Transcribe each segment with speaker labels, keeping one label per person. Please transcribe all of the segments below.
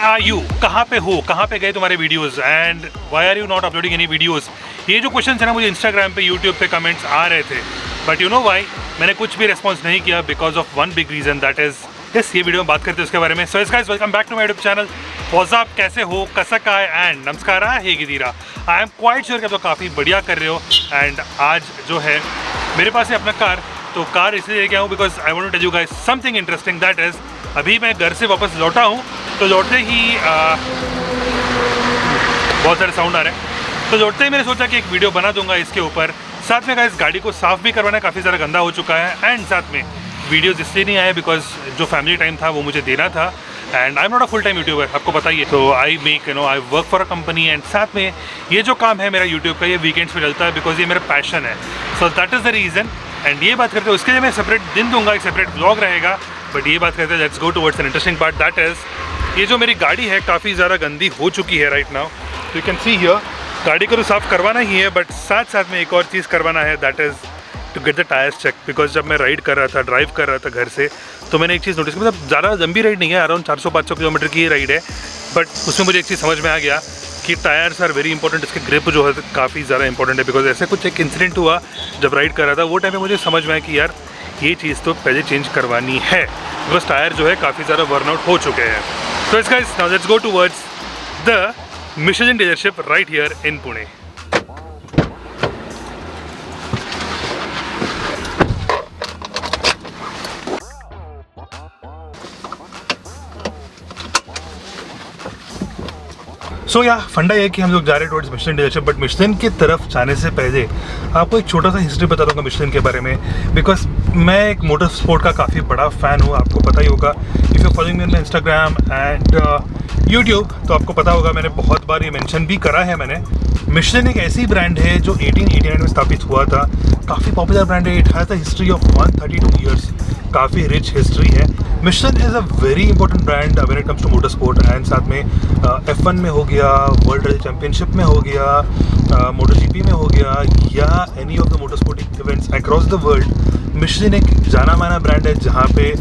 Speaker 1: Are you, कहाँ पे हो, कहाँ पे गए तुम्हारे videos and why are you not uploading any videos. ये जो क्वेश्चन है ना मुझे इंस्टाग्राम पे, यूट्यूब पे कमेंट्स आ रहे थे, बट यू नो वाई, मैंने कुछ भी रिस्पॉन्स नहीं किया because of one big reason, that is ये वीडियो में बात करते हैं उसके बारे में। सो इस guys, welcome back to my YouTube channel. आप कैसे हो, कसा का है एंड नमस्कार है गिदीरा। आई एम क्वाइट श्योर कि आप तो काफ़ी बढ़िया कर रहे हो। एंड आज जो है मेरे पास है अपना कार, तो कार इसलिए लेके आऊँ because I want to tell you guys something interesting, that is अभी मैं घर से वापस लौटा हूँ, तो लौटते ही बहुत सारे साउंड आ रहे हैं, तो लौटते ही मैंने सोचा कि एक वीडियो बना दूंगा इसके ऊपर। साथ में गाइस गाड़ी को साफ़ भी करवाना, काफ़ी ज़्यादा गंदा हो चुका है, एंड साथ में वीडियोज़ इसलिए नहीं आए बिकॉज जो फैमिली टाइम था वो मुझे देना था, and I am not a full time YouTuber, आपको पता ही है। तो I make I work for a company, and साथ में ये जो काम है मेरा यूट्यूब का, ये वीकेंड्स पे चलता है बिकॉज ये मेरा पैशन है। So that is the reason. And ये बात करते हैं उसके लिए मैं सेपरेट दिन दूंगा, एक सेपरेट ब्लॉग रहेगा। बट ये बात करते हैं, let's go towards an interesting part, that is ये जो मेरी गाड़ी है काफ़ी ज़्यादा गंदी हो चुकी है राइट नाउ। तो यू कैन सी हियर, गाड़ी को तो साफ़ करवाना ही है, बट साथ साथ में एक और चीज़ करवाना है, that is to get the tyres check. Because जब मैं राइड कर रहा था, ड्राइव कर रहा था घर से, तो मैंने एक चीज़ नोटिस की, मतलब ज़्यादा लंबी राइड नहीं है, अराउंड 400-500 किलोमीटर की राइड है, बट उसमें मुझे एक चीज़ समझ में आ गया कि टायर्स आर वेरी इंपॉर्टेंट। इसके ग्रिप जो है काफ़ी ज़्यादा इंपॉर्टेंट है, बिकॉज ऐसे कुछ एक इंसिडेंट हुआ जब राइड कर रहा था, वो टाइम पे मुझे समझ में आया कि यार ये चीज़ तो पहले चेंज करवानी है, बिकॉज टायर जो है काफ़ी ज़्यादा बर्न आउट हो चुके हैं। तो इस guys, now let's go towards the Michelin dealership right here in Pune. So या फंडा है कि हम लोग जा रहे हैं towards Michelin dealership, but Michelin की तरफ जाने से पहले आपको एक छोटा सा हिस्ट्री बता दूंगा मिशेलिन के बारे में, बिकॉज मैं एक मोटर स्पोर्ट का काफ़ी बड़ा फ़ैन हूँ, आपको पता ही होगा। If you following me on Instagram and YouTube, तो आपको पता होगा, मैंने बहुत बार ये मेंशन भी करा है मैंने। मिशेलिन एक ऐसी ब्रांड है जो 1889 में स्थापित हुआ था, काफ़ी पॉपुलर ब्रांड है। It has the history of 132 years, काफ़ी रिच हिस्ट्री है। Michelin is a very important brand when it comes to motor sport, and साथ में F1 में हो गया, वर्ल्ड रैली चैम्पियनशिप में हो गया, मोटर जीपी में हो गया, या any of the motor sporting events across the world. Michelin एक जाना माना ब्रांड है जहाँ पे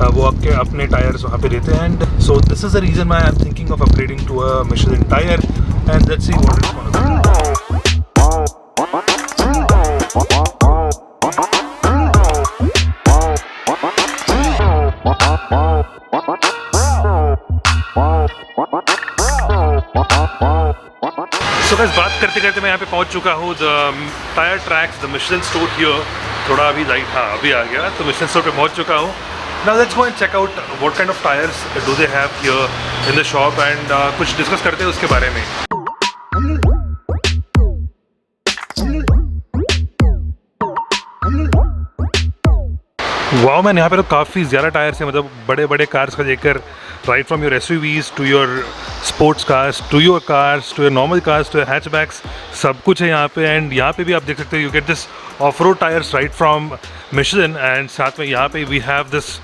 Speaker 1: वो आपके अपने टायर्स वहाँ पे देते हैं, and so this is the reason why I am thinking of upgrading to a Michelin tyre, and let's see what it's gonna be. तो बस बात करते करते मैं यहाँ पे पहुँच चुका हूँ, the tyre tracks, the Michelin store here. थोड़ा अभी लाइट, हाँ अभी आ गया, तो मिशेलिन स्टोर पे पहुँच चुका हूँ। Now let's go and check out what kind of tyres do they have here in the shop, and कुछ डिस्कस करते हैं उसके बारे में। वाओ मैन, यहाँ पे तो काफ़ी ज़्यादा टायर्स हैं, मतलब बड़े बड़े कार्स का लेकर right from your SUVs to your sports cars to your cars to your normal cars to your hatchbacks, सब कुछ है यहाँ पे। एंड यहाँ पे भी आप देख सकते हो, you get this of road tyres right from Michelin, and साथ में यहाँ पे वी हैव दिस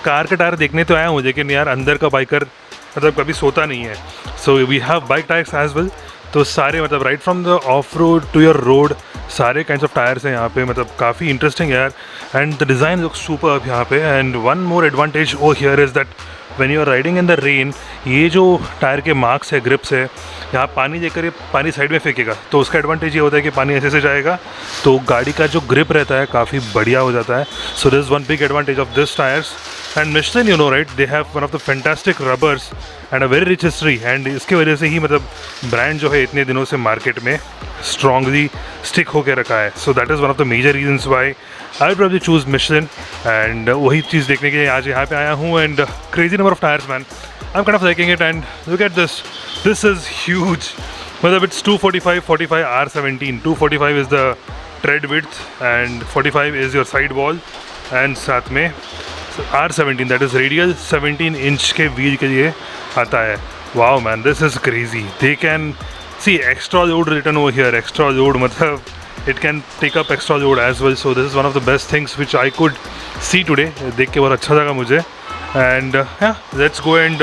Speaker 1: कार के टायर देखने तो आया हूँ, लेकिन यार अंदर का बाइकर मतलब कभी सोता नहीं है। So we have bike tyres as well, तो सारे मतलब right from the off road to your road सारे काइंड्स ऑफ टायर्स हैं यहाँ पे, मतलब काफ़ी इंटरेस्टिंग यार, and the design looks superb यहाँ पे। And one more advantage oh here is that when you are riding in the rain, ये जो टायर के मार्क्स है, ग्रिप्स है, यहाँ पानी देकर ये पानी साइड में फेंकेगा, तो उसका एडवांटेज ये होता है कि पानी ऐसे से जाएगा, तो गाड़ी का जो ग्रिप रहता है काफ़ी बढ़िया हो जाता है। सो this is one big advantage of this tyres. And Michelin, you know right, they have one of the fantastic rubbers and a very rich history, and इसके वजह से ही मतलब ब्रांड जो है इतने दिनों से मार्केट में स्ट्रांगली स्टिक होकर रखा है। So that is one of the major reasons why I probably choose Michelin, and वही चीज़ देखने के लिए आज यहाँ पे आया हूँ। And crazy number of tyres man, I am kind of liking it, and look at this is huge, मतलब it's 245 R17, 245 is the tread width and 45 is your side wall, and साथ में R17 that is radial 17 inch के wheel के लिए आता है। Wow man, this is crazy. They can see extra load return over here, extra load मतलब it can take up extra load as well, so this is one of the best things which I could see today। देख के बहुत अच्छा लगा मुझे, and yeah, let's go and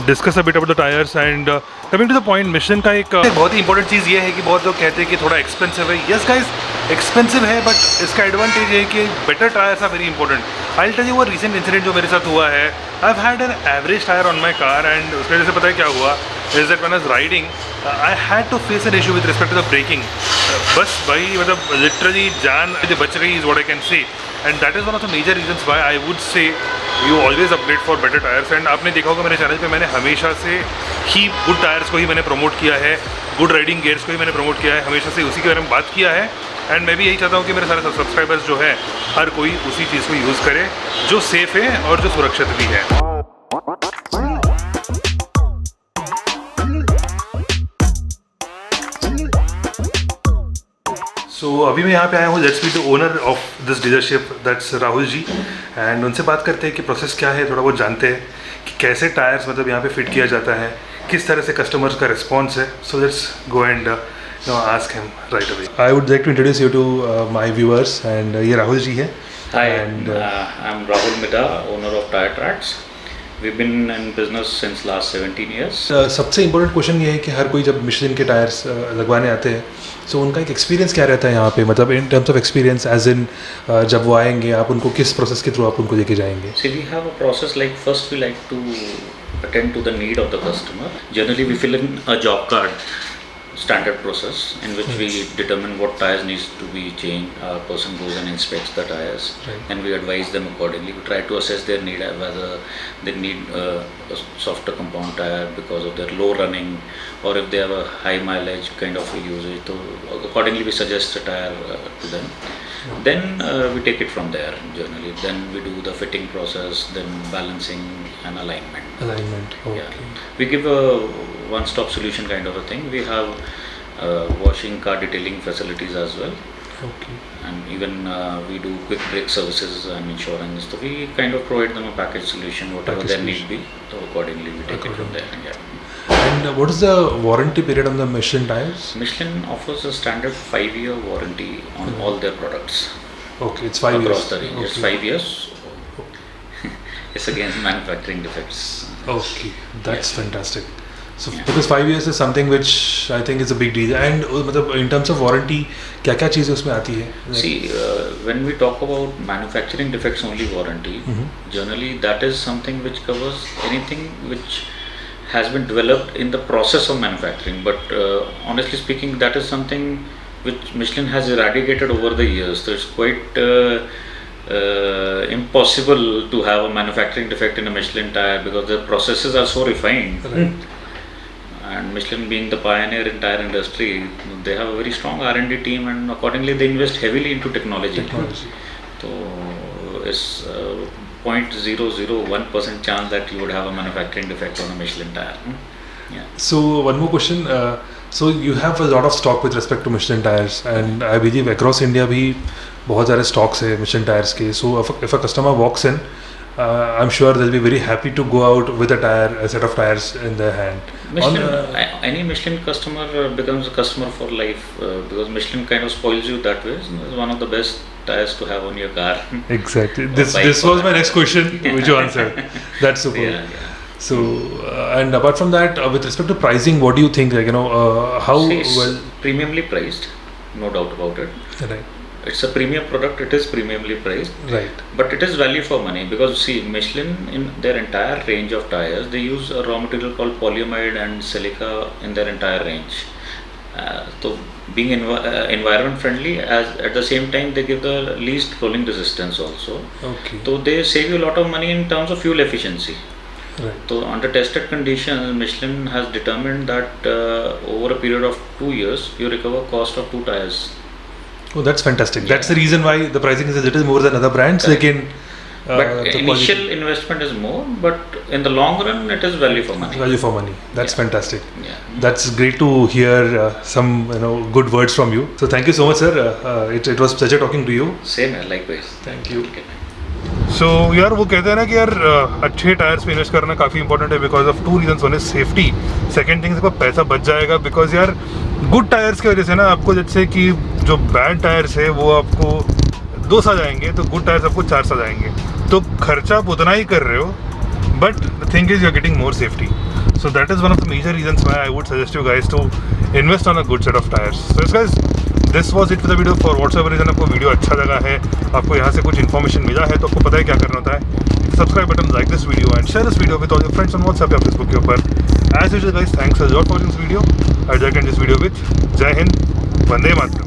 Speaker 1: discuss a bit about the tires, and coming to the point, Michelin का एक बहुत ही important चीज़ ये है कि बहुत लोग कहते हैं कि थोड़ा एक्सपेंसिव है। यस गाइस, एक्सपेंसिव है, बट इसका एडवांटेज है कि better tyres are very important. I tell you वो रिसेंट इंसिडेंट जो मेरे साथ हुआ है. I have had an average tyre on my car and उसकी वजह से पता है क्या हुआ is that when I was riding I had to face an issue with respect to the braking. बस भाई मतलब लिटरली जान जो बच गई is what I can see. And that is one of the major reasons why I would say you always upgrade for better tyres. And आपने देखा होगा मेरे चैनल पे मैंने हमेशा से ही गुड टायर्स को ही मैंने प्रमोट किया है, गुड राइडिंग गियर्स को ही मैंने प्रमोट किया है, हमेशा से उसी के बारे में बात किया है. एंड मैं भी यही चाहता हूँ कि मेरे सारे सब्सक्राइबर्स जो है हर कोई उसी चीज़ को यूज़ करे जो सेफ़ है और जो सुरक्षित भी है. सो अभी मैं यहाँ पे आया हूँ let's meet the owner of this dealership that's Rahul ji. And उनसे बात करते हैं कि प्रोसेस क्या है, थोड़ा बहुत जानते हैं कि कैसे टायर्स मतलब यहाँ पे फिट किया जाता है, किस तरह से कस्टमर्स का रिस्पॉन्स है. So let's go and ask him right away. I would like to introduce you to my viewers and ये राहुल जी है.
Speaker 2: Hi, and I'm Rahul Mida, owner of Tire Tracks. We've been in business since last 17 years.
Speaker 1: सबसे important question ये है कि हर कोई जब Michelin के tyres लगवाने आते हैं सो उनका एक एक्सपीरियंस क्या रहता है यहाँ पे, मतलब in terms of experience as in जब वो आएंगे आप उनको किस प्रोसेस के थ्रू आप उनको लेके जाएंगे.
Speaker 2: See, we have a process like first we like to attend to the need of the customer. Generally, we fill in a job card. Standard process in which we determine what tires needs to be changed. A person goes and inspects the tires, and we advise them accordingly. We try to assess their need, whether they need a softer compound tire because of their low running, or if they have a high mileage kind of usage. So accordingly, we suggest a tire to them. Then we take it from there generally. Then we do the fitting process, then balancing and alignment.
Speaker 1: Okay.
Speaker 2: Yeah. We give a one-stop solution kind of a thing. We have washing, car detailing facilities as well.
Speaker 1: Okay.
Speaker 2: And even we do quick break services and insurance. So we kind of provide them a package solution, whatever their need be. So accordingly we take it from there. Yeah.
Speaker 1: And what is the warranty period on the Michelin tires?
Speaker 2: Michelin offers a standard 5-year warranty on all their products.
Speaker 1: Okay, it's 5 years.
Speaker 2: Across the range. It's 5 years. It's against manufacturing defects.
Speaker 1: Okay, that's fantastic. So because 5 years is something which I think is a big deal. And मतलब in terms of warranty क्या चीज़ें उसमें आती है?
Speaker 2: See, when we talk about manufacturing defects only warranty, generally that is something which covers anything which has been developed in the process of manufacturing. But honestly speaking, that is something which Michelin has eradicated over the years. So it's quite impossible to have a manufacturing defect in a Michelin tire because the processes are so refined. And Michelin being the pioneer in tire industry, they have a very strong R&D team, and accordingly they invest heavily into technology. So it's 0.001% chance that you would have a manufacturing defect on a Michelin tire. Yeah.
Speaker 1: So one more question. So you have a lot of stock with respect to Michelin tires, and I believe across India भी बहुत सारे stocks है Michelin tires के. So if a customer walks in, I'm sure they'll be very happy to go out with a set of tires in their hand.
Speaker 2: Any Michelin customer becomes a customer for life because Michelin kind of spoils you that way. It's one of the best tires to have on your car.
Speaker 1: Exactly. This was my next question, which you answered. That's super.
Speaker 2: Yeah.
Speaker 1: So and apart from that, with respect to pricing, what do you think? Like how well?
Speaker 2: Premiumly priced, no doubt about it.
Speaker 1: Right.
Speaker 2: It's a premium product. It is premiumly priced.
Speaker 1: Right.
Speaker 2: But it is value for money because see, Michelin in their entire range of tires, they use a raw material called polyamide and silica in their entire range. So being environment friendly, at the same time they give the least rolling resistance also.
Speaker 1: Okay.
Speaker 2: So they save you a lot of money in terms of fuel efficiency.
Speaker 1: Right.
Speaker 2: So under tested conditions, Michelin has determined that over a period of 2 years, you recover cost of 2 tires.
Speaker 1: Oh, that's fantastic. Yeah. That's the reason why the pricing is a little more than other brands.
Speaker 2: But initial investment is more, but in the long run, it is value for money.
Speaker 1: Value for money. That's fantastic.
Speaker 2: Yeah.
Speaker 1: That's great to hear some good words from you. So thank you so much, sir. It was pleasure talking to you.
Speaker 2: Same, likewise.
Speaker 1: Thank you.
Speaker 2: Okay.
Speaker 1: सो यार वो कहते हैं ना कि यार अच्छे tyres पे invest करना काफ़ी इंपॉर्टेंट है because of 2 reasons. One is safety, second thing इसका पैसा बच जाएगा बिकॉज यार गुड टायर्स की वजह से ना आपको जैसे कि जो बैड टायर्स है वो आपको 2 साल जाएंगे तो गुड टायर्स आपको 4 साल जाएंगे. तो खर्चा आप उतना ही कर रहे हो but the thing is you are getting more safety. So that is one of the major reasons why I would suggest you guys to invest on a good set of tires. So guys, this was it for the video. For whatsoever reason आपको video अच्छा लगा है, आपको यहाँ से कुछ information मिला है, तो आपको पता है क्या करना होता है। Subscribe button, like this video and share this video with all your friends on WhatsApp या फेसबुक के ऊपर। As usual guys, thanks a lot for watching this video. I will end this video with जय हिंद, वंदे मातरम।